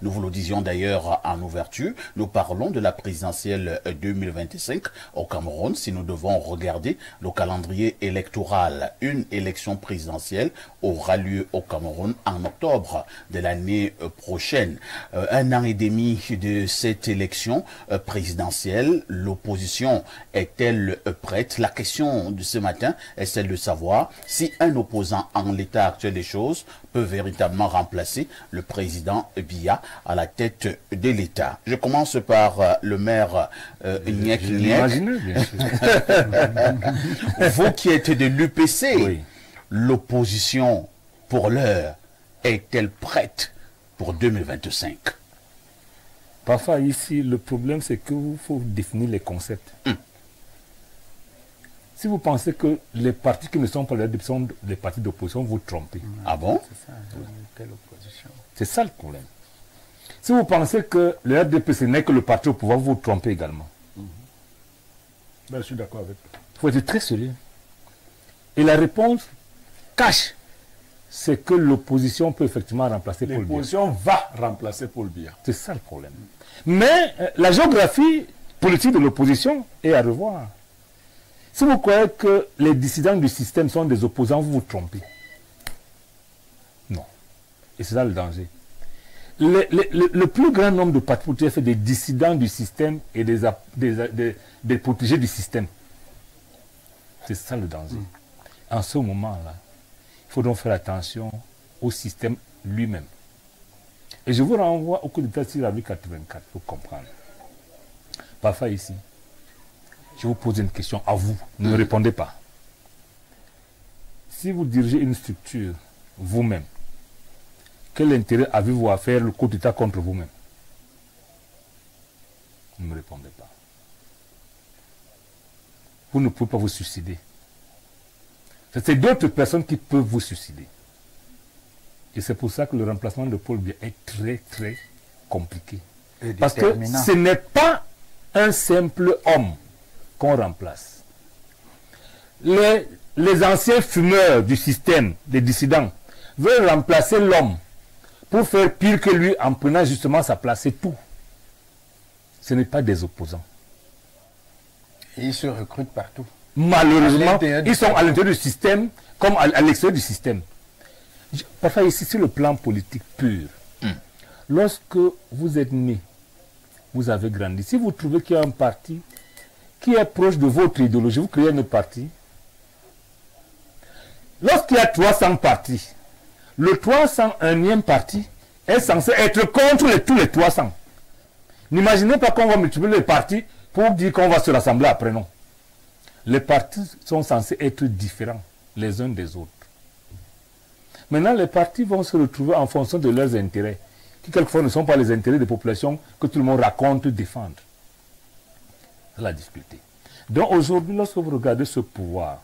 Nous vous le disions d'ailleurs en ouverture, nous parlons de la présidentielle 2025 au Cameroun. Si nous devons regarder le calendrier électoral, une élection présidentielle aura lieu au Cameroun en octobre de l'année prochaine. Un an et demi de cette élection présidentielle, l'opposition est-elle prête? La question de ce matin est celle de savoir si un opposant en l'état actuel des choses peut véritablement remplacer le président Biya à la tête de l'État. Je commence par le maire Nyek Nyek. Vous qui êtes de l'UPC, oui. L'opposition pour l'heure est-elle prête pour 2025? Parfois ici, le problème c'est qu'il faut définir les concepts. Si vous pensez que les partis qui ne sont pas sont des partis d'opposition, vous trompez. Ah bon? C'est ça le problème. Si vous pensez que le RDPC n'est que le parti au pouvoir, vous vous trompez également. Ben, je suis d'accord avec toi. Il faut être très sérieux. Et la réponse cache, c'est que l'opposition peut effectivement remplacer Paul Biya. L'opposition va remplacer Paul Biya. C'est ça le problème. Mais la géographie politique de l'opposition est à revoir. Si vous croyez que les dissidents du système sont des opposants, vous vous trompez. Non. Et c'est ça le danger. Le plus grand nombre de partis politiques fait des dissidents du système et des protégés du système. C'est ça le danger. En ce moment-là, il faut donc faire attention au système lui-même. Et je vous renvoie au coup d'État sur la rue 84 pour comprendre. Parfois ici, je vous pose une question à vous, ne me répondez pas. Si vous dirigez une structure vous-même, quel intérêt avez-vous à faire le coup d'État contre vous-même? Ne me répondez pas. Vous ne pouvez pas vous suicider. C'est d'autres personnes qui peuvent vous suicider. Et c'est pour ça que le remplacement de Paul Biya est très très compliqué. Parce que ce n'est pas un simple homme qu'on remplace. Les anciens fumeurs du système, des dissidents, veulent remplacer l'homme pour faire pire que lui en prenant justement sa place. C'est tout. Ce n'est pas des opposants. Et ils se recrutent partout. Malheureusement, ils sont à l'intérieur du système comme à l'extérieur du système. Parfois ici, sur le plan politique pur, lorsque vous êtes né, vous avez grandi. Si vous trouvez qu'il y a un parti qui est proche de votre idéologie, vous créez un parti. Lorsqu'il y a 300 partis, le 301e parti est censé être contre tous les 300. N'imaginez pas qu'on va multiplier les partis pour dire qu'on va se rassembler après, non. Les partis sont censés être différents les uns des autres. Maintenant, les partis vont se retrouver en fonction de leurs intérêts, qui quelquefois ne sont pas les intérêts des populations que tout le monde raconte défendre. C'est la difficulté. Donc aujourd'hui, lorsque vous regardez ce pouvoir,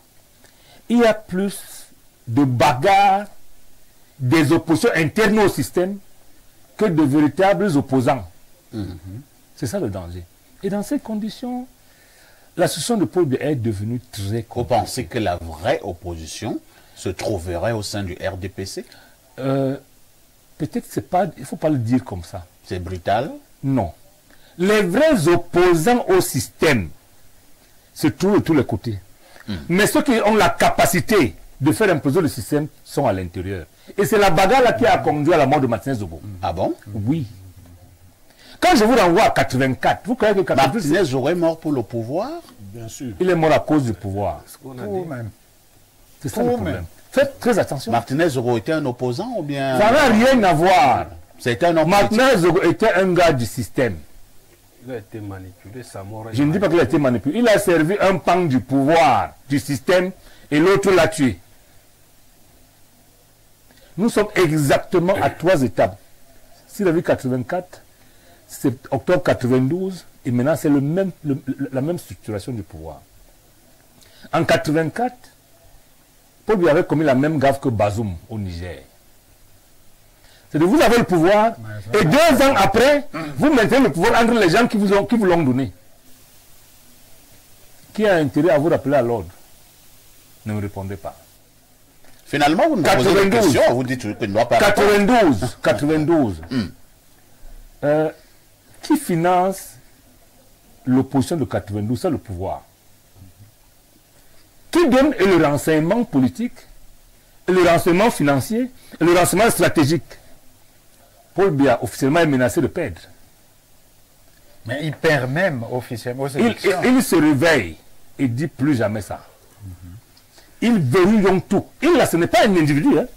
il y a plus de bagarres, des oppositions internes au système que de véritables opposants. C'est ça le danger. Et dans ces conditions, la situation de Paul Biya est devenue très compliquée. Vous pensez que la vraie opposition se trouverait au sein du RDPC? Peut-être c'est pas, il ne faut pas le dire comme ça. C'est brutal? Non. Les vrais opposants au système se trouvent de tous les côtés. Mais ceux qui ont la capacité de faire imploser le système sont à l'intérieur. Et c'est la bagarre là qui a conduit à la mort de Martinez Zogo. Ah bon? Oui. Quand je vous renvoie à 84, vous croyez que 84... Martinez Zogo est mort pour le pouvoir? Bien sûr. Il est mort à cause du pouvoir. C'est ça le problème. Faites très attention. Martinez Zogo était un opposant ou bien... Ça n'a rien à voir. C'était un homme Martinez Zogo était un gars du système. Il a été manipulé, sa mort. Je ne dis pas qu'il a été manipulé. Il a servi un pan du pouvoir, du système, et l'autre l'a tué. Nous sommes exactement à 3 étapes. Si la vie 84, c'est octobre 92, et maintenant c'est la même structuration du pouvoir. En 84, Paul Biya avait commis la même gaffe que Bazoum au Niger. C'est de vous avez le pouvoir, et 2 ans après, vous maintenez le pouvoir entre les gens qui vous l'ont donné. Qui a intérêt à vous rappeler à l'ordre? Ne me répondez pas. Finalement, vous nous posez des questions, vous dites que ne doit pas 92. qui finance l'opposition de 92, c'est le pouvoir. Qui donne le renseignement politique, le renseignement financier, et le renseignement stratégique. Paul Biya, officiellement, est menacé de perdre. Mais il perd même officiellement aux élections. Il se réveille et dit plus jamais ça. Il verrouille donc tout. Là, ce n'est pas un individu. Hein.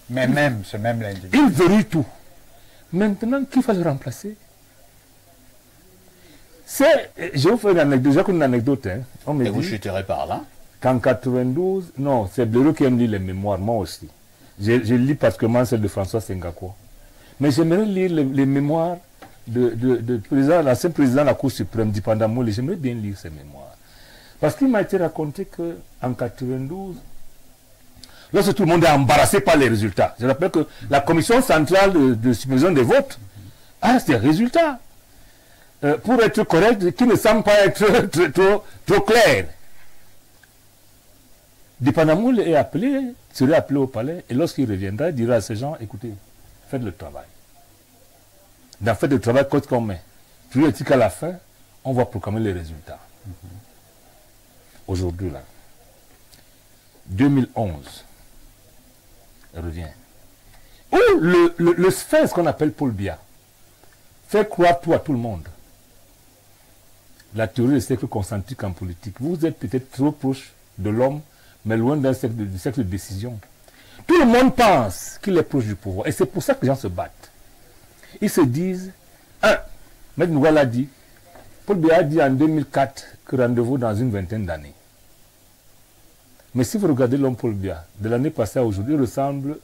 Mais c'est même l'individu. Il verrouille tout. Maintenant, qui va le remplacer? Je vais vous faire une anecdote. Hein. On me Et vous dit chuterez par là. qu'en 92, non, c'est Blaireau qui aime lire les mémoires, moi aussi. Je lis particulièrement celle de François Sengako. Mais j'aimerais lire les mémoires de l'ancien président de la Cour suprême, Dipanda Moule. J'aimerais bien lire ces mémoires. Parce qu'il m'a été raconté qu'en 92, lorsque tout le monde est embarrassé par les résultats, je rappelle que la commission centrale de supervision des votes a ces résultats. Pour être correct, qui ne semble pas être trop clair. Dipanamoul serait appelé au palais, et lorsqu'il reviendra, il dira à ces gens, écoutez, faites le travail. Dans faites le travail, code qu'on met. Puis est-il qu'à la fin, on va proclamer les résultats. Aujourd'hui, là, 2011, revient. Où le sphinx qu'on appelle Paul Biya fait croire tout à tout le monde. La théorie des cercles concentriques en politique. Vous êtes peut-être trop proche de l'homme, mais loin d'un cercle de décision. Tout le monde pense qu'il est proche du pouvoir. Et c'est pour ça que les gens se battent. Ils se disent, Maître Nougal a dit, Paul Biya a dit en 2004 que rendez-vous dans une vingtaine d'années. Mais si vous regardez l'homme Paul Biya, de l'année passée à aujourd'hui, il ressemble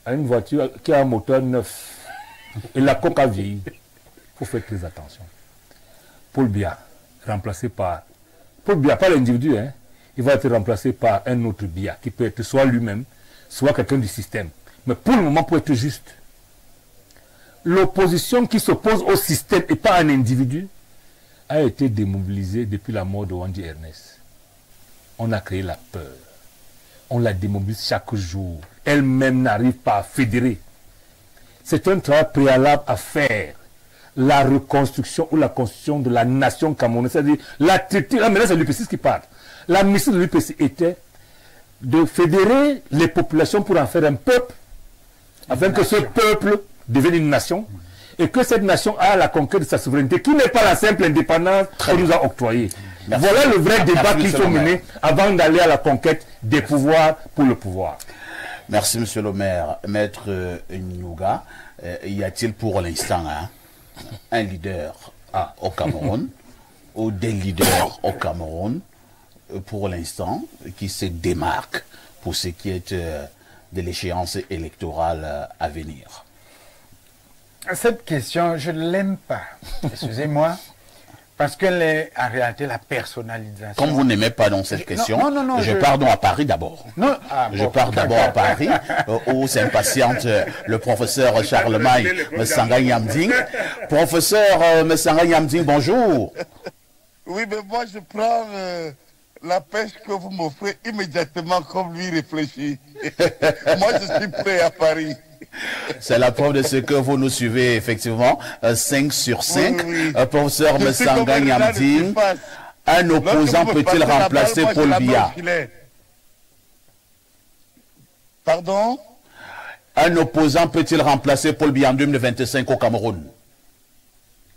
à une voiture qui a un moteur neuf. Et la coque a vieilli. Il faut faire très attention. Paul Biya, remplacé par... Paul Biya, pas l'individu, hein. Il va être remplacé par un autre Biya, qui peut être soit lui-même, soit quelqu'un du système. Mais pour le moment, pour être juste, l'opposition qui s'oppose au système et pas à un individu a été démobilisée depuis la mort de Wandi Ernest. On a créé la peur. On la démobilise chaque jour. Elle-même n'arrive pas à fédérer. C'est un travail préalable à faire. La reconstruction ou la construction de la nation camerounaise. C'est-à-dire, maintenant c'est l'UPC qui parle. La mission de l'UPC était de fédérer les populations pour en faire un peuple, afin que ce peuple devienne une nation, et que cette nation a la conquête de sa souveraineté, qui n'est pas la simple indépendance qu'on nous a octroyée. Voilà le vrai débat qu'il faut mener avant d'aller à la conquête des pouvoirs pour le pouvoir. Merci, monsieur le maire. Maître Nyuga, y a-t-il pour l'instant un leader au Cameroun, ou des leaders au Cameroun, pour l'instant, qui se démarquent pour ce qui est de l'échéance électorale à venir? Cette question, je ne l'aime pas. Excusez-moi. Parce qu'elle est en réalité la personnalisation. Comme vous n'aimez pas dans cette question, je pars donc à Paris d'abord. Je pars d'abord à Paris, où s'impatiente le professeur Charlemagne Messanga Yamding. Professeur Messanga Yamding, bonjour. Oui, mais moi je prends la pêche que vous m'offrez immédiatement comme lui réfléchit. Moi je suis prêt à Paris. C'est la preuve de ce que vous nous suivez, effectivement. 5 sur 5. Oui. Professeur Messanga Yamding, un opposant peut-il remplacer Paul Biya? Pardon? Un opposant peut-il remplacer Paul Biya en 2025 au Cameroun?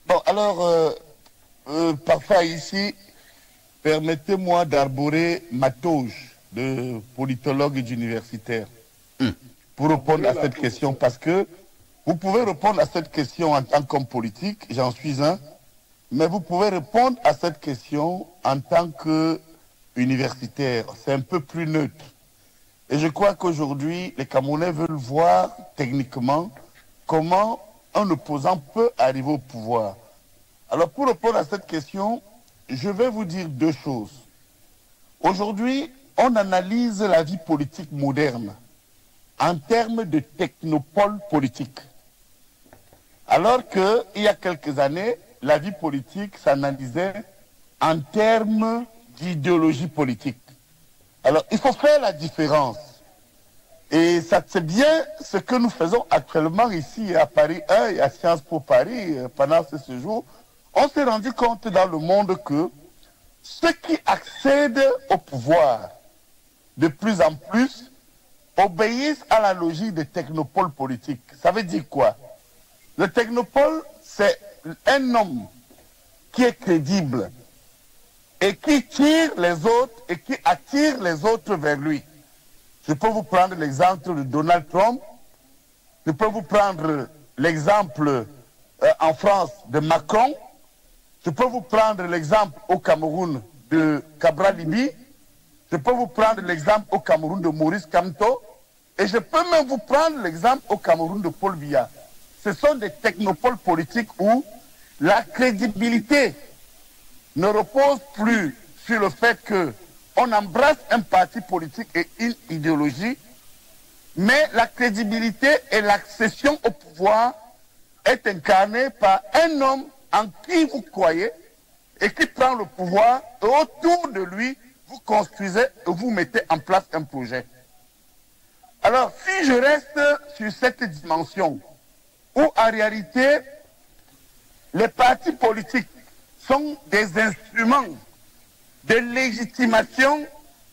Bon, alors, parfois ici, permettez-moi d'arborer ma toge de politologue et d'universitaire. Pour répondre à cette question, parce que vous pouvez répondre à cette question en tant qu'homme politique, j'en suis un, mais vous pouvez répondre à cette question en tant qu'universitaire. C'est un peu plus neutre. Et je crois qu'aujourd'hui, les Camerounais veulent voir techniquement comment un opposant peut arriver au pouvoir. Alors pour répondre à cette question, je vais vous dire deux choses. Aujourd'hui, on analyse la vie politique moderne en termes de technopole politique. Alors qu'il y a quelques années, la vie politique s'analysait en termes d'idéologie politique. Alors, il faut faire la différence Et ça, c'est bien ce que nous faisons actuellement ici à Paris 1 et à Sciences Po Paris pendant ce séjour. On s'est rendu compte dans le monde que ceux qui accèdent au pouvoir de plus en plus obéissent à la logique des technopoles politiques. Ça veut dire quoi? Le technopole, c'est un homme qui est crédible et qui tire les autres et qui attire les autres vers lui. Je peux vous prendre l'exemple de Donald Trump. Je peux vous prendre l'exemple en France de Macron. Je peux vous prendre l'exemple au Cameroun de Cabral Libi. Je peux vous prendre l'exemple au Cameroun de Maurice Kamto. Et je peux même vous prendre l'exemple au Cameroun de Paul Biya. Ce sont des technopoles politiques où la crédibilité ne repose plus sur le fait qu'on embrasse un parti politique et une idéologie, mais la crédibilité et l'accession au pouvoir est incarnée par un homme en qui vous croyez et qui prend le pouvoir et autour de lui, vous construisez et vous mettez en place un projet. Alors, si je reste sur cette dimension, où en réalité, les partis politiques sont des instruments de légitimation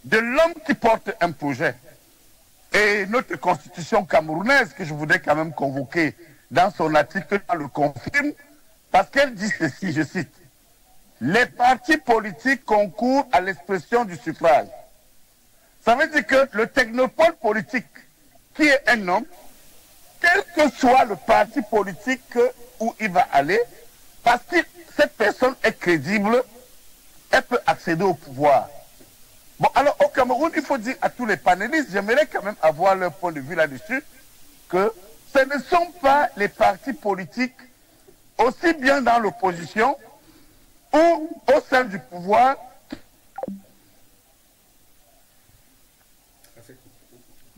de l'homme qui porte un projet. Et notre constitution camerounaise, que je voudrais quand même convoquer dans son article, le confirme, parce qu'elle dit ceci, je cite, « Les partis politiques concourent à l'expression du suffrage. » Ça veut dire que le technopole politique, qui est un homme, quel que soit le parti politique où il va aller, parce que cette personne est crédible, elle peut accéder au pouvoir. Bon, alors au Cameroun, il faut dire à tous les panélistes, j'aimerais quand même avoir leur point de vue là-dessus, que ce ne sont pas les partis politiques, aussi bien dans l'opposition ou au sein du pouvoir.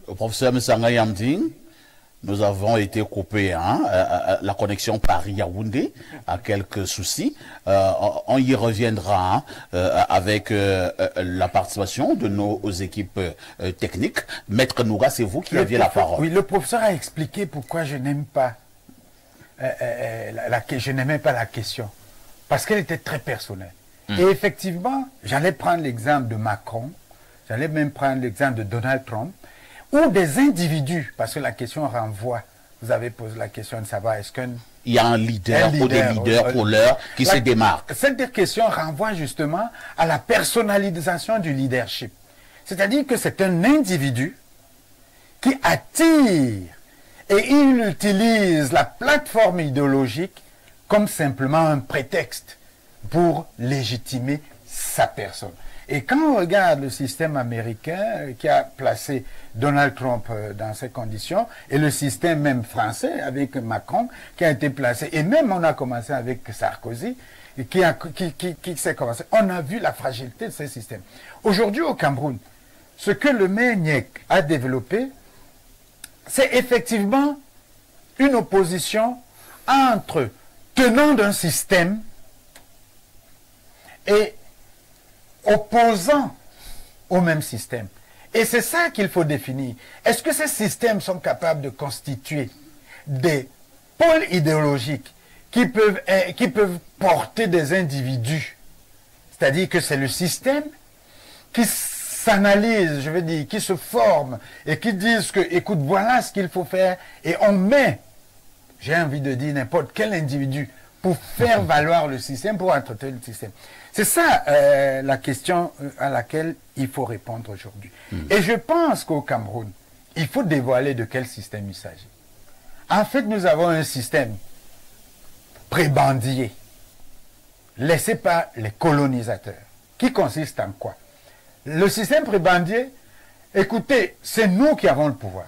Le professeur Messanga Yamding, nous avons été coupés, la connexion Paris-Yaoundé a quelques soucis. On y reviendra avec la participation de nos équipes techniques. Maître Noura, c'est vous qui aviez la parole. Oui, le professeur a expliqué pourquoi je n'aime pas je n'aimais pas la question. Parce qu'elle était très personnelle. Et effectivement, j'allais prendre l'exemple de Macron, j'allais même prendre l'exemple de Donald Trump, ou des individus, parce que la question renvoie, vous avez posé la question de savoir est-ce qu'il y a un leader ou des leaders pour l'heure qui se démarquent. Cette question renvoie justement à la personnalisation du leadership. C'est-à-dire que c'est un individu qui attire et il utilise la plateforme idéologique comme simplement un prétexte pour légitimer sa personne. Et quand on regarde le système américain qui a placé Donald Trump dans ces conditions, et le système même français avec Macron qui a été placé, et même on a commencé avec Sarkozy, qui s'est commencé, on a vu la fragilité de ces systèmes. Aujourd'hui au Cameroun, ce que le maire Nyek a développé, c'est effectivement une opposition entre tenants d'un système et opposants au même système. Et c'est ça qu'il faut définir. Est-ce que ces systèmes sont capables de constituer des pôles idéologiques qui peuvent porter des individus? C'est-à-dire que c'est le système qui s'analyse, je veux dire, qui se forme et qui disent que, écoute, voilà ce qu'il faut faire, et on met, j'ai envie de dire, n'importe quel individu pour faire valoir le système, pour entretenir le système. C'est ça la question à laquelle il faut répondre aujourd'hui. Et je pense qu'au Cameroun, il faut dévoiler de quel système il s'agit. En fait, nous avons un système prébandier, laissé par les colonisateurs, qui consiste en quoi? Le système prébandier, écoutez, c'est nous qui avons le pouvoir.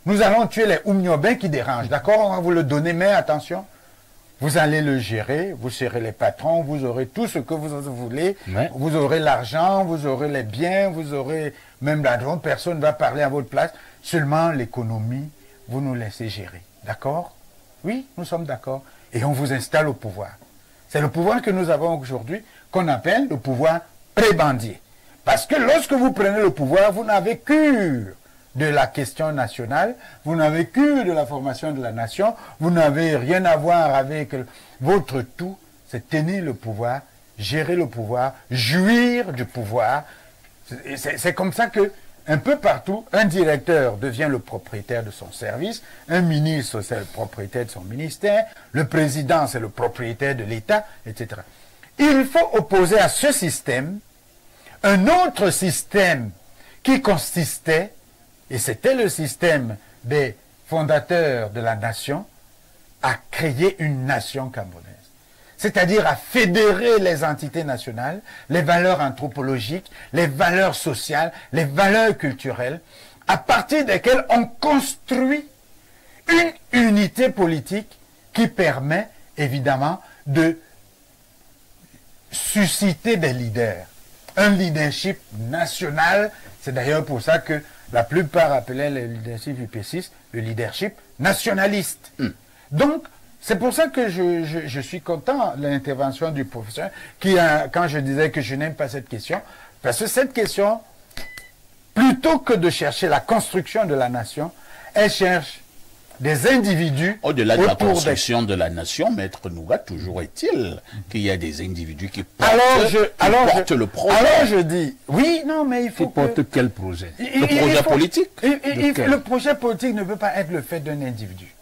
Nous allons tuer les Oumniobins qui dérangent, d'accord? On va vous le donner, mais attention, vous allez le gérer, vous serez les patrons, vous aurez tout ce que vous voulez, vous aurez l'argent, vous aurez les biens, vous aurez même l'argent, personne ne va parler à votre place, seulement l'économie, vous nous laissez gérer, d'accord? Oui, nous sommes d'accord, et on vous installe au pouvoir. C'est le pouvoir que nous avons aujourd'hui, qu'on appelle le pouvoir prébandier. Parce que lorsque vous prenez le pouvoir, vous n'avez cure de la question nationale, vous n'avez que de la formation de la nation, vous n'avez rien à voir avec votre tout, c'est tenir le pouvoir, gérer le pouvoir, jouir du pouvoir. C'est comme ça que, un peu partout, un directeur devient le propriétaire de son service, un ministre c'est le propriétaire de son ministère, le président c'est le propriétaire de l'État, etc. Il faut opposer à ce système un autre système qui consistait, et c'était le système des fondateurs de la nation, à créer une nation camerounaise. C'est-à-dire à fédérer les entités nationales, les valeurs anthropologiques, les valeurs sociales, les valeurs culturelles, à partir desquelles on construit une unité politique qui permet évidemment de susciter des leaders. Un leadership national, c'est d'ailleurs pour ça que la plupart appelaient le leadership UP6 le leadership nationaliste. Donc, c'est pour ça que je suis content de l'intervention du professeur, qui, quand je disais que je n'aime pas cette question, parce que cette question, plutôt que de chercher la construction de la nation, elle cherche des individus. Au-delà de la construction de la nation, Maître Nougat, toujours est-il qu'il y a des individus qui portent le projet. Alors je dis, oui, non, mais il faut Qui porte quel projet? Le projet politique. Le projet politique ne peut pas être le fait d'un individu.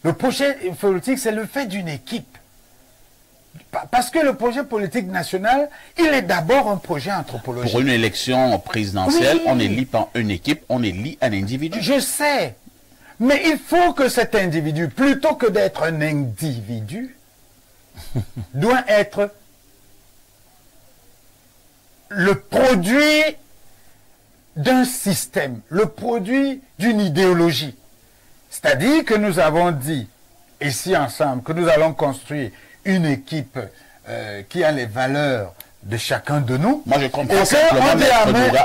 Le projet politique, c'est le fait d'une équipe. Parce que le projet politique national, il est d'abord un projet anthropologique. Pour une élection présidentielle, Oui. on élit pas une équipe, on élit un individu. Je sais. Mais il faut que cet individu, plutôt que d'être un individu, doit être le produit d'un système, le produit d'une idéologie. C'est-à-dire que nous avons dit, ici ensemble, que nous allons construire une équipe qui a les valeurs de chacun de nous. Moi, je comprends simplement,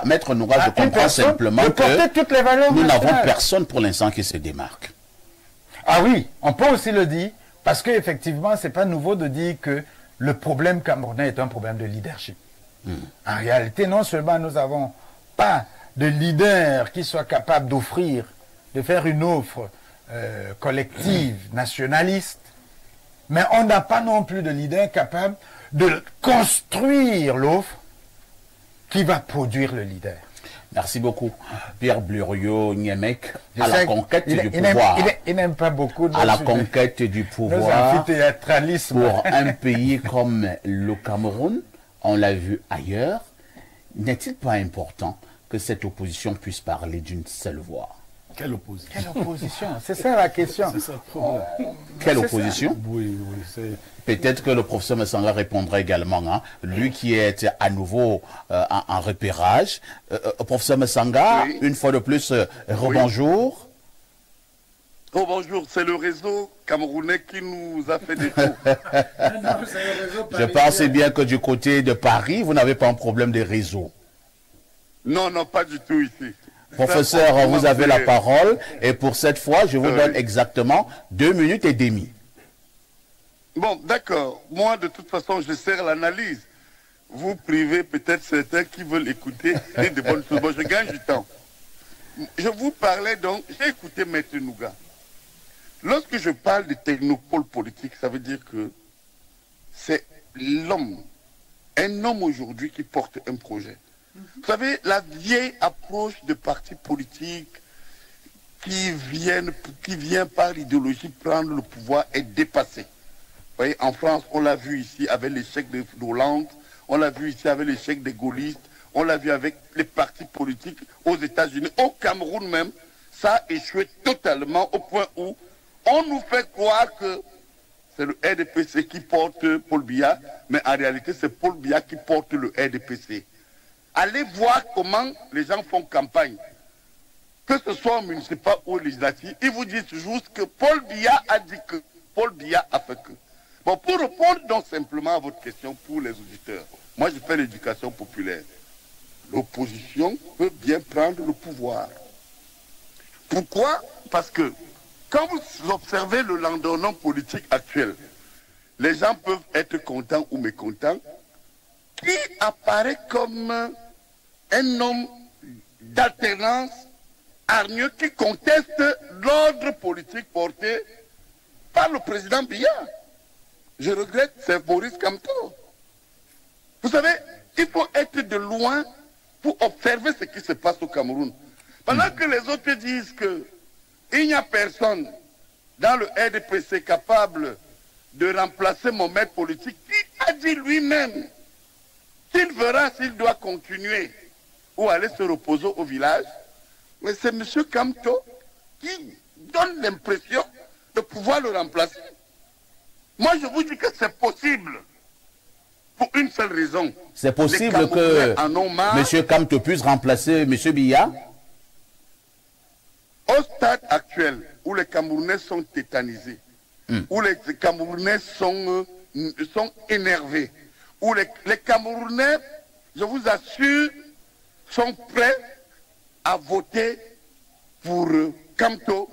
Maître Nougat, je comprends simplement que nous n'avons personne pour l'instant qui se démarque. Ah oui, on peut aussi le dire, parce qu'effectivement, ce n'est pas nouveau de dire que le problème camerounais est un problème de leadership. En réalité, non seulement nous n'avons pas de leader qui soit capable d'offrir, de faire une offre collective, nationaliste, mais on n'a pas non plus de leader capable de construire l'offre qui va produire le leader. Merci beaucoup. Pierre Bluriot-Niemek, à la conquête du pouvoir. Il n'aime pas beaucoup à la conquête du pouvoir pour un pays comme le Cameroun, on l'a vu ailleurs. N'est-il pas important que cette opposition puisse parler d'une seule voix? Quelle opposition? Quelle opposition? C'est ça la question. C'est ça le problème. Quelle opposition? Oui, c'est... Peut-être que le professeur Messanga répondra également, hein, lui qui est à nouveau en repérage. Professeur Messanga, oui. Une fois de plus, rebonjour. Oui. Oh bonjour, c'est le réseau camerounais qui nous a fait des tours. Je pensais bien que du côté de Paris, vous n'avez pas un problème de réseau. Non, non, pas du tout ici. Professeur, vous avez la parole et pour cette fois, je vous donne exactement 2 minutes et demie. Bon, d'accord. Moi, de toute façon, je sers l'analyse. Vous privez peut-être certains qui veulent écouter des bonnes choses. Bon, je gagne du temps. Je vous parlais donc, j'ai écouté Maître Nougat. Lorsque je parle de technopole politique, ça veut dire que c'est l'homme, un homme aujourd'hui qui porte un projet. Vous savez, la vieille approche de partis politiques qui vient par l'idéologie prendre le pouvoir est dépassée. Vous voyez, en France, on l'a vu ici avec l'échec d'Hollande, on l'a vu ici avec l'échec des gaullistes, on l'a vu avec les partis politiques aux États-Unis, au Cameroun même, ça a échoué totalement au point où on nous fait croire que c'est le RDPC qui porte Paul Biya, mais en réalité c'est Paul Biya qui porte le RDPC. Allez voir comment les gens font campagne. Que ce soit au municipal ou au législatif, ils vous disent toujours que Paul Biya a dit que, Paul Biya a fait que. Bon, pour répondre donc simplement à votre question pour les auditeurs, moi je fais l'éducation populaire. L'opposition peut bien prendre le pouvoir. Pourquoi? Parce que quand vous observez le landerneau politique actuel, les gens peuvent être contents ou mécontents, qui apparaît comme un homme d'alternance hargneux qui conteste l'ordre politique porté par le président Biya. Je regrette, c'est Boris Kamto. Vous savez, il faut être de loin pour observer ce qui se passe au Cameroun. Pendant que les autres disent qu'il n'y a personne dans le RDPC capable de remplacer mon maître politique, qui a dit lui-même qu'il verra s'il doit continuer ou aller se reposer au village. Mais c'est M. Kamto qui donne l'impression de pouvoir le remplacer. Moi, je vous dis que c'est possible. Pour une seule raison. C'est possible que M. Kamto puisse remplacer M. Biya? Au stade actuel, où les Camerounais sont tétanisés, où les Camerounais sont énervés, où les Camerounais, je vous assure, sont prêts à voter pour Kamto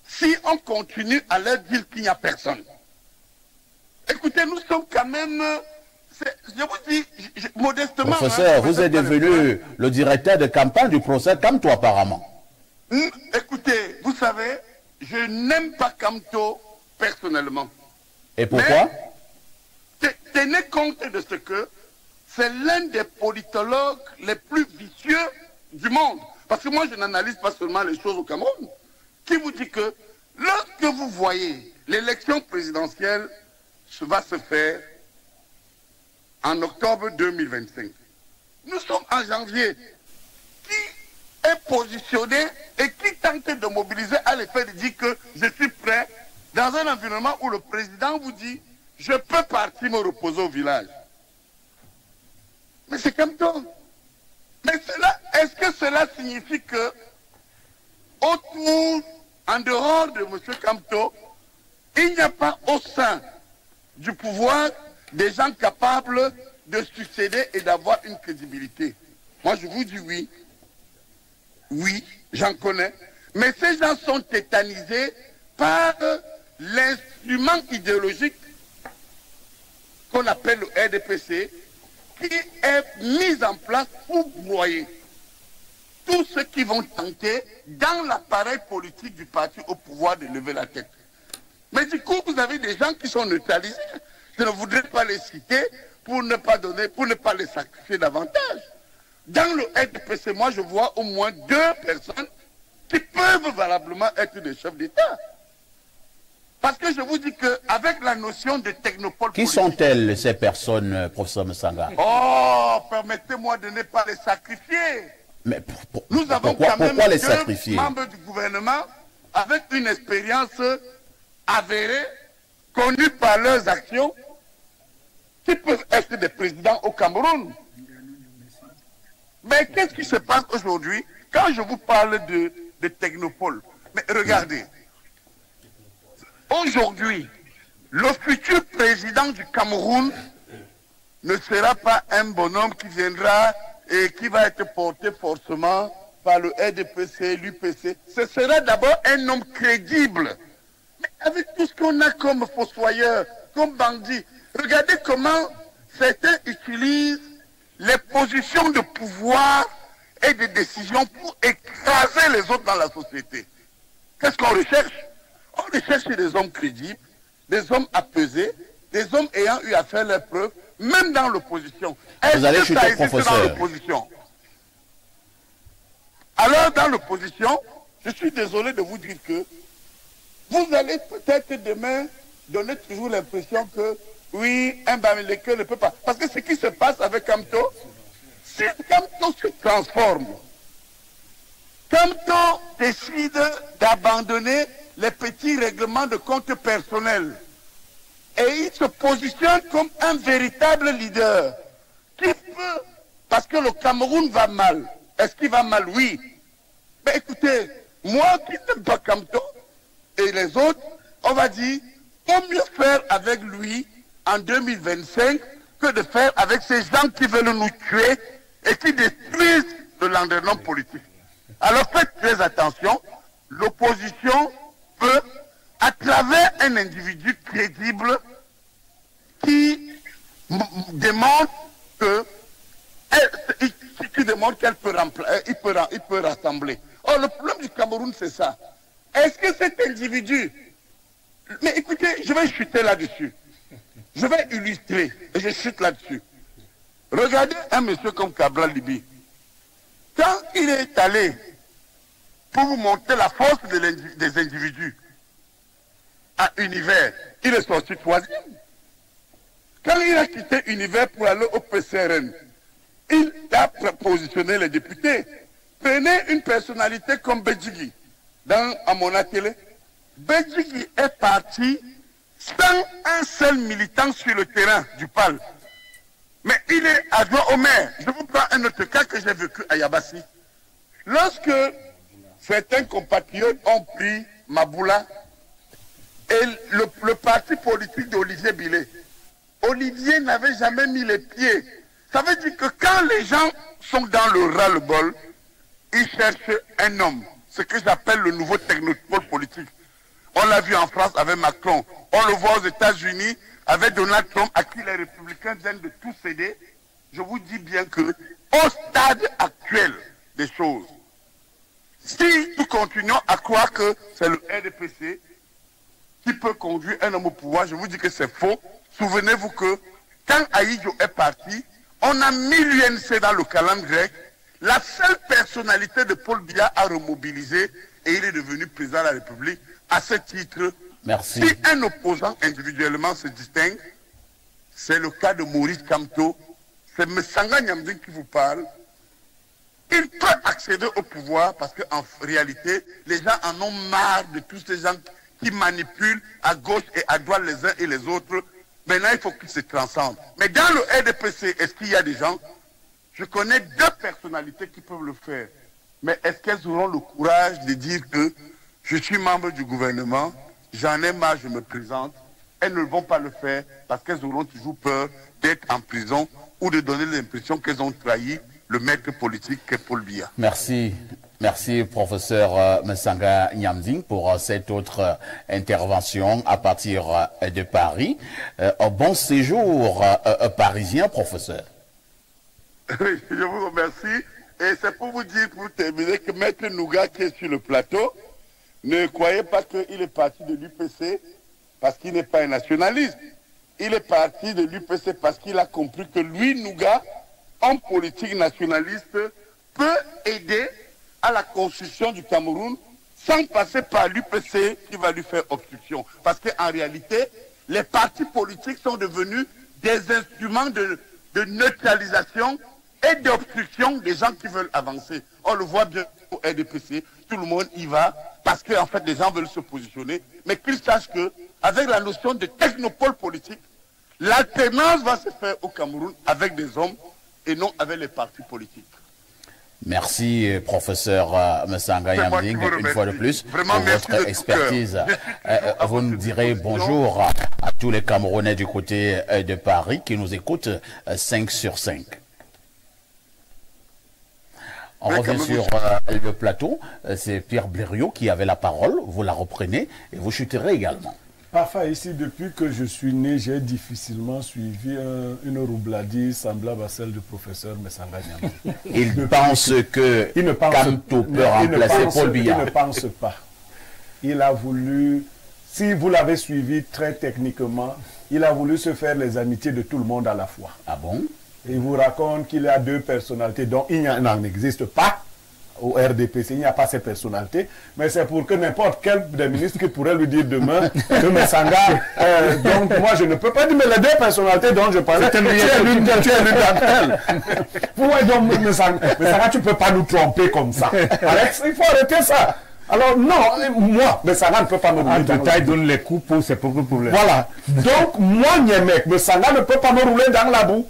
si on continue à leur dire qu'il n'y a personne. Écoutez, nous sommes quand même... Je vous dis, modestement... Professeur, vous êtes devenu le directeur de campagne du procès Kamto apparemment. Écoutez, vous savez, je n'aime pas Kamto personnellement. Et pourquoi? Tenez compte de ce que c'est l'un des politologues les plus vicieux du monde. Parce que moi, je n'analyse pas seulement les choses au Cameroun. Qui vous dit que lorsque vous voyez l'élection présidentielle va se faire en octobre 2025. Nous sommes en janvier. Qui est positionné et qui tente de mobiliser à l'effet de dire que je suis prêt dans un environnement où le président vous dit je peux partir me reposer au village. Mais c'est comme ça. Mais est-ce que cela signifie que autour, en dehors de M. Kamto, il n'y a pas au sein du pouvoir des gens capables de succéder et d'avoir une crédibilité? Moi, je vous dis oui. Oui, j'en connais. Mais ces gens sont tétanisés par l'instrument idéologique qu'on appelle le RDPC, qui est mis en place pour broyer tous ceux qui vont tenter, dans l'appareil politique du parti au pouvoir, de lever la tête. Mais du coup, vous avez des gens qui sont neutralisés. Je ne voudrais pas les citer pour ne pas donner, pour ne pas les sacrifier davantage. Dans le RDPC, moi, je vois au moins 2 personnes qui peuvent valablement être des chefs d'État. Parce que je vous dis qu'avec la notion de technopole... Qui sont-elles, ces personnes, professeur Msanga? Oh, permettez-moi de ne pas les sacrifier. Mais nous avons pourquoi, quand même pourquoi les 2 sacrifier? membres du gouvernement avec une expérience avérée, connue par leurs actions, qui peuvent être des présidents au Cameroun. Mais qu'est-ce qui se passe aujourd'hui quand je vous parle de technopole? Mais regardez, aujourd'hui, le futur président du Cameroun ne sera pas un bonhomme qui viendra et qui va être porté forcément par le RDPC, l'UPC. Ce sera d'abord un homme crédible. Mais avec tout ce qu'on a comme fossoyeurs, comme bandits, regardez comment certains utilisent les positions de pouvoir et de décision pour écraser les autres dans la société. Qu'est-ce qu'on recherche? On recherche des hommes crédibles, des hommes apaisés, des hommes ayant eu à faire leurs preuves, même dans l'opposition. Vous allez chuter, professeur. Alors, dans l'opposition, je suis désolé de vous dire que vous allez peut-être demain donner toujours l'impression que oui, un Bamileke ne peut pas. Parce que ce qui se passe avec Kamto, si Kamto se transforme, Kamto décide d'abandonner les petits règlements de compte personnel et il se positionne comme un véritable leader qui peut, parce que le Cameroun va mal. Est-ce qu'il va mal? Oui. Mais écoutez, moi qui n'aime pas Kamto et les autres, on va dire, vaut mieux faire avec lui en 2025 que de faire avec ces gens qui veulent nous tuer et qui détruisent le lendemain politique. Alors faites très attention, l'opposition peut, à travers un individu crédible qui démontre que qui démontre qu'elle peut rassembler. Or, le problème du Cameroun, c'est ça. Est-ce que cet individu... Mais écoutez, je vais chuter là-dessus. Je vais illustrer, et je chute là-dessus. Regardez un monsieur comme Cabral Libi. Quand il est allé pour vous montrer la force des individus à Univers, il est sorti troisième. Quand il a quitté Univers pour aller au PCRN, il a positionné les députés. Prenez une personnalité comme Bedjigi à mon atelier. Bedjigi est parti sans un seul militant sur le terrain du PAL. Mais il est adjoint au maire. Je vous prends un autre cas que j'ai vécu à Yabassi. Lorsque certains compatriotes ont pris Maboula et le parti politique d'Olivier Billet, Olivier n'avait jamais mis les pieds. Ça veut dire que quand les gens sont dans le ras-le-bol, ils cherchent un homme, ce que j'appelle le nouveau technopole politique. On l'a vu en France avec Macron, on le voit aux États-Unis avec Donald Trump, à qui les républicains viennent de tout céder. Je vous dis bien que, au stade actuel des choses, si nous continuons à croire que c'est le RDPC qui peut conduire un homme au pouvoir, je vous dis que c'est faux. Souvenez-vous que quand Aïdjo est parti, on a mis l'UNC dans le calendrier grec. La seule personnalité de Paul Biya a remobilisé et il est devenu président de la République. À ce titre, merci. Si un opposant individuellement se distingue, c'est le cas de Maurice Kamto, c'est M. Sanga Nyamding qui vous parle. Il peut accéder au pouvoir parce qu'en réalité, les gens en ont marre de tous ces gens qui manipulent à gauche et à droite les uns et les autres. Maintenant, il faut qu'ils se transcendent. Mais dans le RDPC, est-ce qu'il y a des gens? Je connais deux personnalités qui peuvent le faire. Mais est-ce qu'elles auront le courage de dire que je suis membre du gouvernement, j'en ai marre, je me présente? Elles ne vont pas le faire parce qu'elles auront toujours peur d'être en prison ou de donner l'impression qu'elles ont trahi le maître politique qu'est Paul Biya. Merci. Merci, professeur Msanga Nyamding, pour cette autre intervention à partir de Paris. Bon séjour parisien, professeur. Oui, je vous remercie. Et c'est pour vous dire, pour terminer, que Maître Nouga, qui est sur le plateau, ne croyez pas qu'il est parti de l'UPC parce qu'il n'est pas un nationaliste. Il est parti de l'UPC parce qu'il a compris que lui, Nouga, en politique nationaliste, peut aider à la construction du Cameroun sans passer par l'UPC qui va lui faire obstruction. Parce qu'en réalité, les partis politiques sont devenus des instruments de neutralisation et d'obstruction des gens qui veulent avancer. On le voit bien au RDPC, tout le monde y va parce qu'en fait les gens veulent se positionner, mais qu'ils sachent que avec la notion de technopole politique, l'alternance va se faire au Cameroun avec des hommes et non avec les partis politiques. Merci, professeur Msanga Nyamding, une fois de plus, vraiment, pour votre expertise. Vous nous direz bonjour à tous les Camerounais du côté de Paris qui nous écoutent 5 sur 5. On revient sur le plateau. C'est Pierre Blériot qui avait la parole. Vous la reprenez et vous chuterez également. Parfois, ici, depuis que je suis né, j'ai difficilement suivi une roubladie semblable à celle du professeur Msanga Nyamding. Il pense que Kamto peut remplacer Paul Biya. Il ne pense pas. Il a voulu, si vous l'avez suivi très techniquement, il a voulu se faire les amitiés de tout le monde à la fois. Ah bon? Et il vous raconte qu'il y a deux personnalités dont il n'en existe pas. Au RDPC, il n'y a pas ces personnalités, mais c'est pour que n'importe quel des ministres qui pourrait lui dire demain que Msanga, donc moi je ne peux pas dire, mais les deux personnalités dont je parlais, tu es l'une d'entre elles. Vous voyez donc, Msanga, tu ne peux pas nous tromper comme ça. Alex, il faut arrêter ça. Alors non, moi, Msanga ne peut pas me rouler dans la boue. Donne les coups pour ses propres problèmes. Voilà. Donc moi, Niemek, Msanga ne peut pas me rouler dans la boue.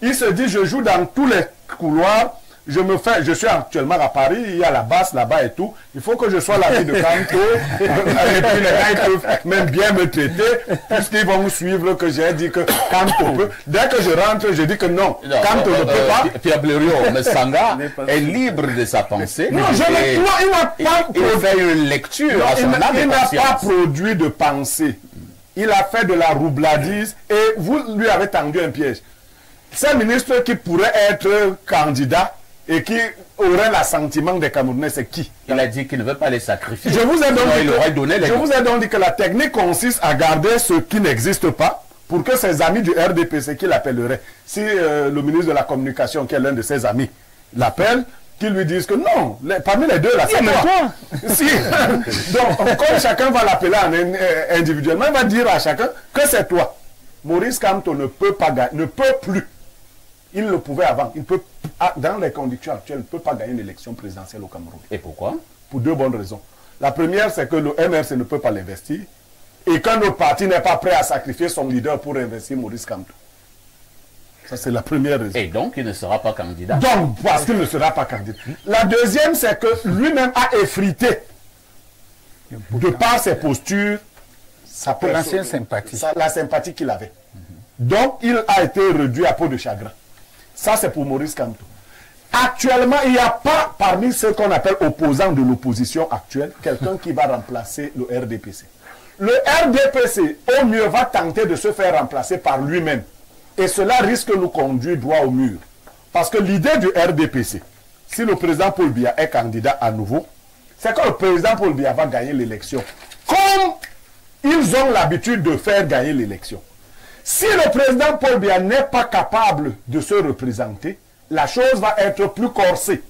Il se dit, je joue dans tous les couloirs. Je suis actuellement à Paris, il y a la basse là-bas et tout. Il faut que je sois l'ami de Kamto. Et puis les gars, ils peuvent même bien me traiter, puisqu'ils vont suivre que j'ai dit que Kamto peut. Dès que je rentre, je dis que non, Kamto ne peut pas. Pierre Blériot, Msanga est libre de sa pensée. Non, il n'a pas il fait une lecture à son âme. Il n'a pas produit de pensée. Il a fait de la roubladise et vous lui avez tendu un piège. Ces ministres qui pourraient être candidats et qui aurait l'assentiment des Camerounais, c'est qui? Il a dit qu'il ne veut pas les sacrifier. Je vous ai donc Sinon, dit il aurait donné les je vous ai donc dit que la technique consiste à garder ce qui n'existe pas pour que ses amis du RDPC qui l'appelleraient, si le ministre de la Communication, qui est l'un de ses amis, l'appelle, qu'ils lui disent que non, parmi les deux là, c'est toi. Si. Donc, comme chacun va l'appeler individuellement, il va dire à chacun que c'est toi. Maurice Kamto ne peut pas gagner, ne peut plus. Il le pouvait avant. Il peut, dans les conditions actuelles, il ne peut pas gagner une élection présidentielle au Cameroun. Et pourquoi? Pour deux bonnes raisons. La première, c'est que le MRC ne peut pas l'investir et qu'un autre parti n'est pas prêt à sacrifier son leader pour investir Maurice Kamto. Ça, c'est la première raison. Et donc, il ne sera pas candidat. Donc, parce qu'il ne sera pas candidat. La deuxième, c'est que lui-même a effrité, de par ses postures, L'ancienne sympathie. la sympathie qu'il avait. Donc, il a été réduit à peau de chagrin. Ça, c'est pour Maurice Kamto. Actuellement, il n'y a pas parmi ceux qu'on appelle opposants de l'opposition actuelle, quelqu'un qui va remplacer le RDPC. Le RDPC, au mieux, va tenter de se faire remplacer par lui-même. Et cela risque de nous conduire droit au mur. Parce que l'idée du RDPC, si le président Paul Biya est candidat à nouveau, c'est que le président Paul Biya va gagner l'élection. Comme ils ont l'habitude de faire gagner l'élection. Si le président Paul Biya n'est pas capable de se représenter, la chose va être plus corsée.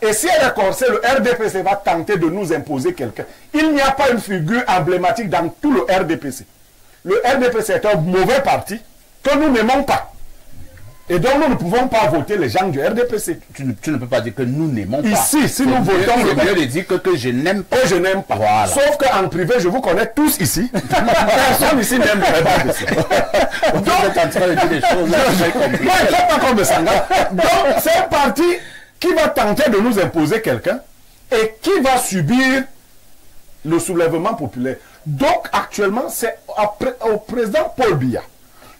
Et si elle est corsée, le RDPC va tenter de nous imposer quelqu'un. Il n'y a pas une figure emblématique dans tout le RDPC. Le RDPC est un mauvais parti que nous n'aimons pas. Et donc nous ne pouvons pas voter les gens du RDPC. Tu ne peux pas dire que nous n'aimons pas. Ici, si nous votons... C'est mieux de dire que je n'aime pas. Que je n'aime pas. Voilà. Sauf qu'en privé, je vous connais tous ici. Personne ici n'aime le RDPC. Donc, vous êtes en train de dire des choses là, très compliquées. Moi, je ne fais pas comme de Sanga. Donc, c'est un parti qui va tenter de nous imposer quelqu'un et qui va subir le soulèvement populaire. Donc, actuellement, c'est au président Paul Biya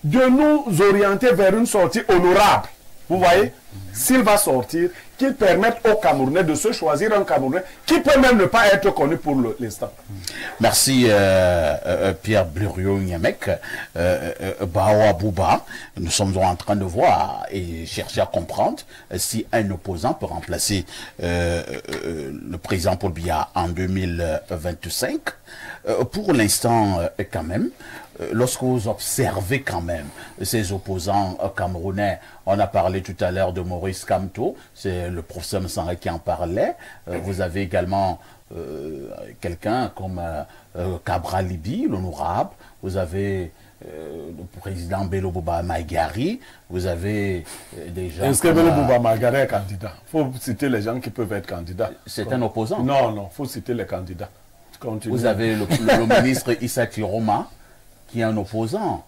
de nous orienter vers une sortie honorable. Vous voyez, s'il va sortir, qu'il permette aux Camerounais de se choisir un Camerounais qui peut même ne pas être connu pour l'instant. Merci Pierre Bluriot-Nyamek. Bawa Bouba, nous sommes en train de voir et chercher à comprendre si un opposant peut remplacer le président Paul Biya en 2025. Pour l'instant, quand même, lorsque vous observez quand même ces opposants camerounais, on a parlé tout à l'heure de Maurice Kamto, c'est le professeur Msanga qui en parlait. Vous avez également quelqu'un comme Cabral Libi, l'honorable. Vous avez le président Bello Bouba Maïgari. Vous avez des gens... Est-ce que Bello Bouba Maïgari est candidat? Il faut citer les gens qui peuvent être candidats. C'est un opposant? Non, non, il faut citer les candidats. Continue. Vous avez le ministre Issa Tiroma, qui est un opposant.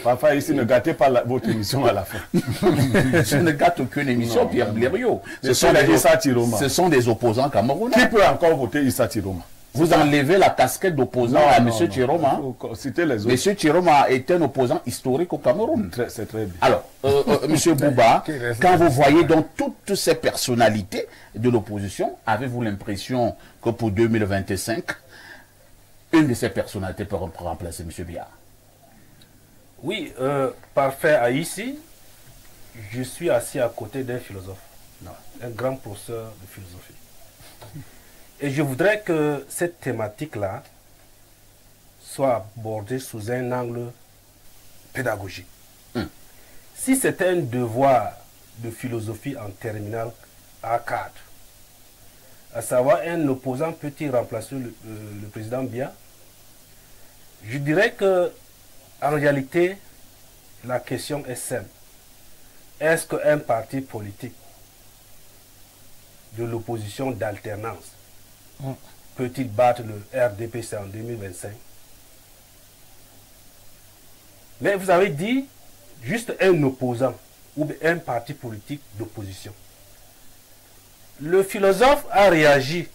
Parfois, ici, ne gâtez pas votre émission à la fin. Je ne gâte aucune émission, non, Pierre Blériot. Ce sont des opposants camerounais. Qui peut encore voter Issa Tiroma? Vous enlevez la casquette d'opposant à M. Tiroma. Citez les autres. M. Tiroma est un opposant historique au Cameroun. C'est très bien. Alors, M. Bouba, quand vous voyez donc toutes ces personnalités de l'opposition, avez-vous l'impression que pour 2025, une de ces personnalités peut remplacer M. Biya? Oui, parfait à ici, je suis assis à côté d'un philosophe, un grand professeur de philosophie. Et je voudrais que cette thématique-là soit abordée sous un angle pédagogique. Si c'était un devoir de philosophie en terminale A4, à savoir un opposant peut-il remplacer le président Biya, je dirais que en réalité, la question est simple. Est-ce qu'un parti politique de l'opposition d'alternance peut-il battre le RDPC en 2025? Mais vous avez dit juste un opposant ou un parti politique d'opposition. Le philosophe a réagi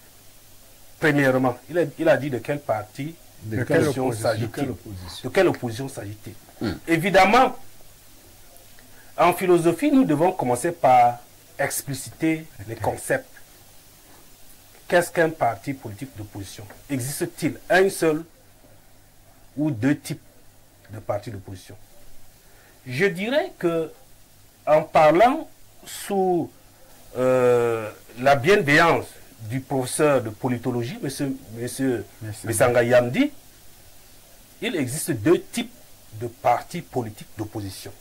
premièrement. Il a dit de quel parti, de quelle opposition s'agit-il? Évidemment, en philosophie, nous devons commencer par expliciter les concepts. Qu'est-ce qu'un parti politique d'opposition? Existe-t-il un seul ou deux types de partis d'opposition? Je dirais que, en parlant sous la bienveillance du professeur de politologie, M. Messanga Yamdi, il existe deux types de partis politiques d'opposition.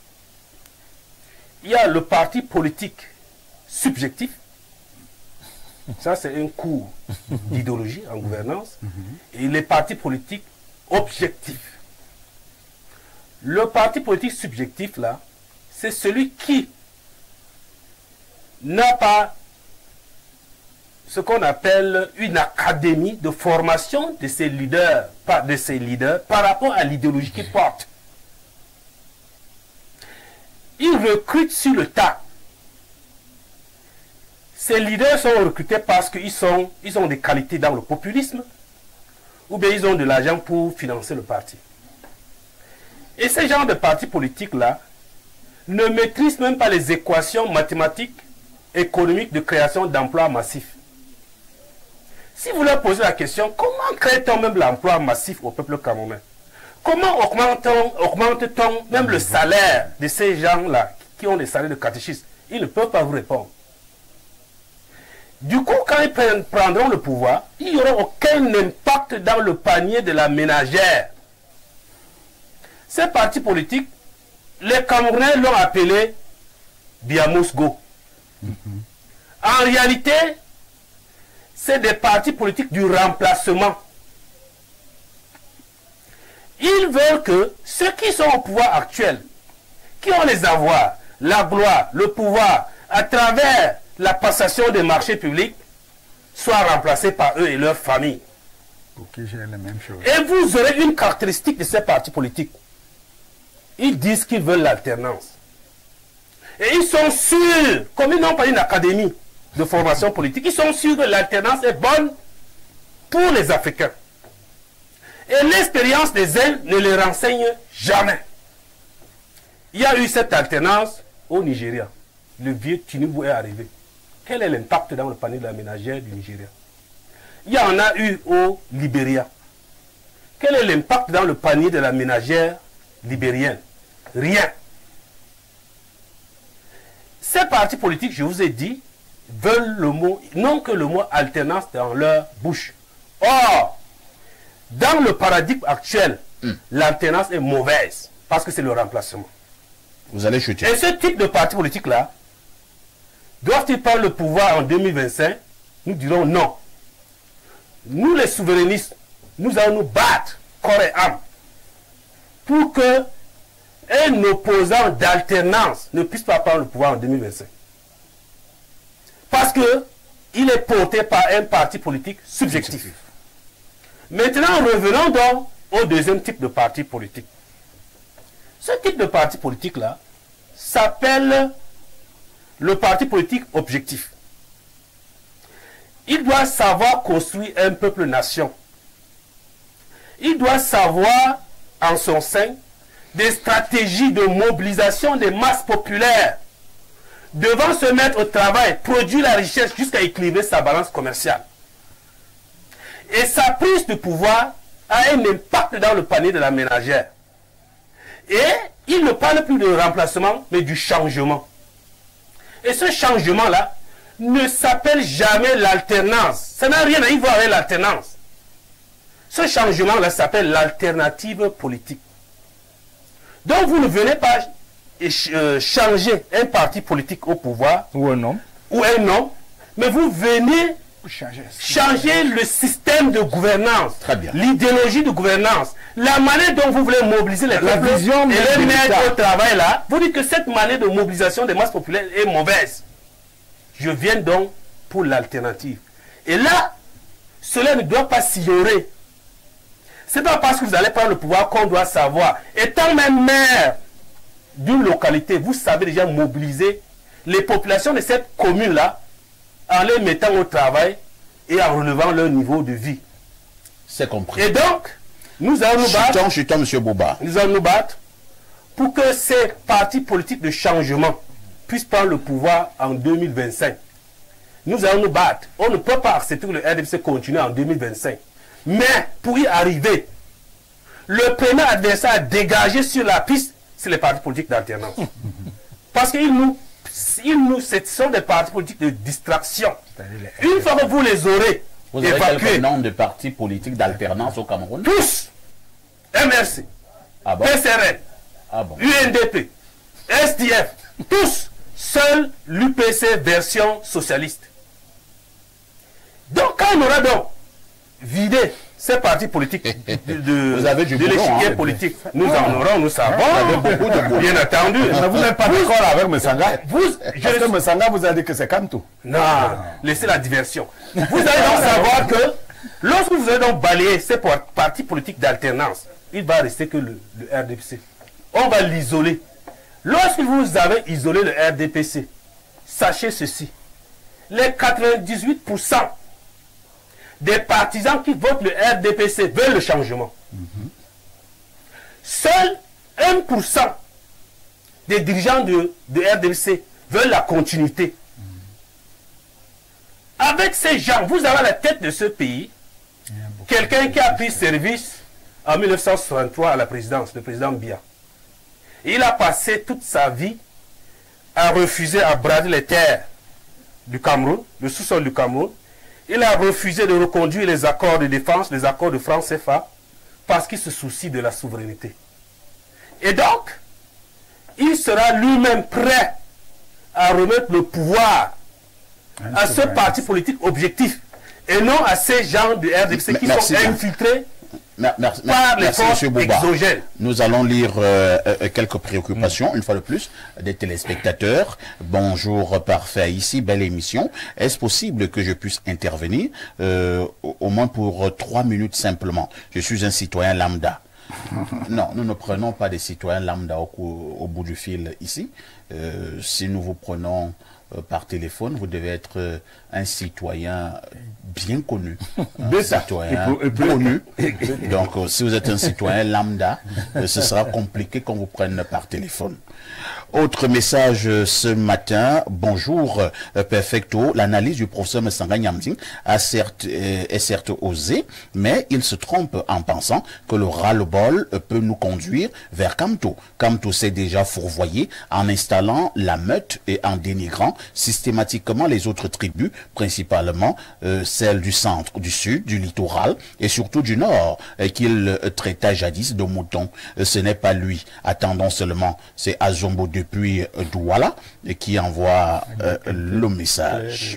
Il y a le parti politique subjectif, ça c'est un cours d'idéologie en gouvernance, et les partis politiques objectifs. Le parti politique subjectif là, c'est celui qui n'a pas ce qu'on appelle une académie de formation de ses leaders, par rapport à l'idéologie qu'ils portent. Ils recrutent sur le tas. Ces leaders sont recrutés parce qu'ils ont des qualités dans le populisme, ou bien ils ont de l'argent pour financer le parti. Et ces genres de partis politiques-là ne maîtrisent même pas les équations mathématiques, économiques de création d'emplois massifs. Si vous leur posez la question, comment crée-t-on même l'emploi massif au peuple camerounais? Comment augmente-t-on même le salaire de ces gens-là qui ont des salaires de catéchistes? Ils ne peuvent pas vous répondre. Du coup, quand ils prendront le pouvoir, il n'y aura aucun impact dans le panier de la ménagère. Ces partis politiques, les Camerounais l'ont appelé Biamousgo. En réalité, c'est des partis politiques du remplacement. Ils veulent que ceux qui sont au pouvoir actuel, qui ont les avoirs, la gloire, le pouvoir, à travers la passation des marchés publics, soient remplacés par eux et leurs familles. Pour qui j'ai la même chose. Et vous aurez une caractéristique de ces partis politiques. Ils disent qu'ils veulent l'alternance. Et ils sont sûrs, comme ils n'ont pas une académie de formation politique, ils sont sûrs que l'alternance est bonne pour les Africains. Et l'expérience des uns ne les renseigne jamais. Il y a eu cette alternance au Nigeria. Le vieux Tinubu est arrivé. Quel est l'impact dans le panier de la ménagère du Nigeria? Il y en a eu au Libéria. Quel est l'impact dans le panier de la ménagère libérienne? Rien. Ces partis politiques, je vous ai dit, veulent le mot, non que le mot alternance dans leur bouche. Or, dans le paradigme actuel, l'alternance est mauvaise parce que c'est le remplacement. Vous allez chuter. Et ce type de parti politique-là, doivent-ils prendre le pouvoir en 2025? Nous dirons non. Nous, les souverainistes, nous allons nous battre corps et âme pour que un opposant d'alternance ne puisse pas prendre le pouvoir en 2025. Parce qu'il est porté par un parti politique subjectif. Maintenant, revenons donc au deuxième type de parti politique. Ce type de parti politique-là s'appelle le parti politique objectif. Il doit savoir construire un peuple-nation. Il doit savoir en son sein des stratégies de mobilisation des masses populaires devant se mettre au travail, produire la richesse jusqu'à équilibrer sa balance commerciale. Et sa prise de pouvoir a un impact dans le panier de la ménagère. Et il ne parle plus de remplacement, mais du changement. Et ce changement-là ne s'appelle jamais l'alternance. Ça n'a rien à y voir avec l'alternance. Ce changement-là s'appelle l'alternative politique. Donc vous ne venez pas changer un parti politique au pouvoir, Ou un homme. mais vous venez changer le système de gouvernance, Très bien. l'idéologie de gouvernance, la manière dont vous voulez mobiliser les peuples vision et les de mettre l'État. au travail là. Vous dites que cette manière de mobilisation des masses populaires est mauvaise. Je viens donc pour l'alternative. Et là, cela ne doit pas s'ignorer. Ce n'est pas parce que vous allez prendre le pouvoir qu'on doit savoir. Étant même maire d'une localité, vous savez déjà mobiliser les populations de cette commune-là en les mettant au travail et en relevant leur niveau de vie. C'est compris. Et donc, nous allons nous battre. Chutons, M. Bouba. Nous allons nous battre pour que ces partis politiques de changement puissent prendre le pouvoir en 2025. Nous allons nous battre. On ne peut pas accepter que le RDPC continue en 2025. Mais pour y arriver, le premier adversaire à dégager sur la piste, c'est les partis politiques d'alternance. Parce qu'ils nous Ce sont des partis politiques de distraction. Une fois que vous les aurez Vous avez évacués, quel nom de partis politiques d'alternance au Cameroun? tous, MRC, Ah bon? PCRN, Ah bon? UNDP, SDF, tous, seul l'UPC version socialiste. Donc quand on aura donc vidé ces partis politiques Vous avez du de boulot, l'échiquier hein. politique, nous en aurons, nous savons, beaucoup de boulot. bien entendu. Mais vous n'êtes pas d'accord avec Messanga? Je Parce que Messanga vous a dit que c'est Kantou. Non, laissez la diversion. Vous allez donc savoir que lorsque vous allez donc balayer ces partis politiques d'alternance, il va rester que le RDPC. On va l'isoler. Lorsque vous avez isolé le RDPC, sachez ceci. Les 98% des partisans qui votent le RDPC veulent le changement. Seul 1% des dirigeants de RDPC veulent la continuité. Avec ces gens, vous avez à la tête de ce pays quelqu'un qui a pris service en 1963 à la présidence, le président Biya. Il a passé toute sa vie à refuser à brader les terres du Cameroun, le sous-sol du Cameroun. Il a refusé de reconduire les accords de défense, les accords de France CFA, parce qu'il se soucie de la souveraineté. Et donc, il sera lui-même prêt à remettre le pouvoir à ce parti politique objectif et non à ces gens de RDPC qui sont infiltrés par les forces exogènes. Nous allons lire quelques préoccupations, une fois de plus, des téléspectateurs. Bonjour, parfait, ici, belle émission. Est-ce possible que je puisse intervenir au moins pour 3 minutes simplement? Je suis un citoyen lambda. Non, nous ne prenons pas des citoyens lambda au bout du fil ici. Si nous vous prenons par téléphone, vous devez être un citoyen bien connu, un citoyen connu. Donc, si vous êtes un citoyen lambda, ce sera compliqué qu'on vous prenne par téléphone. Autre message ce matin. Bonjour, Perfecto. L'analyse du professeur Messanga Nyamzing est certes osée, mais il se trompe en pensant que le ras-le-bol peut nous conduire vers Kamto. Kamto s'est déjà fourvoyé en installant la meute et en dénigrant systématiquement les autres tribus, principalement celles du centre, du sud, du littoral et surtout du nord, qu'il traita jadis de moutons. Ce n'est pas lui. Attendons seulement. C'est Azombo depuis Douala qui envoie le message.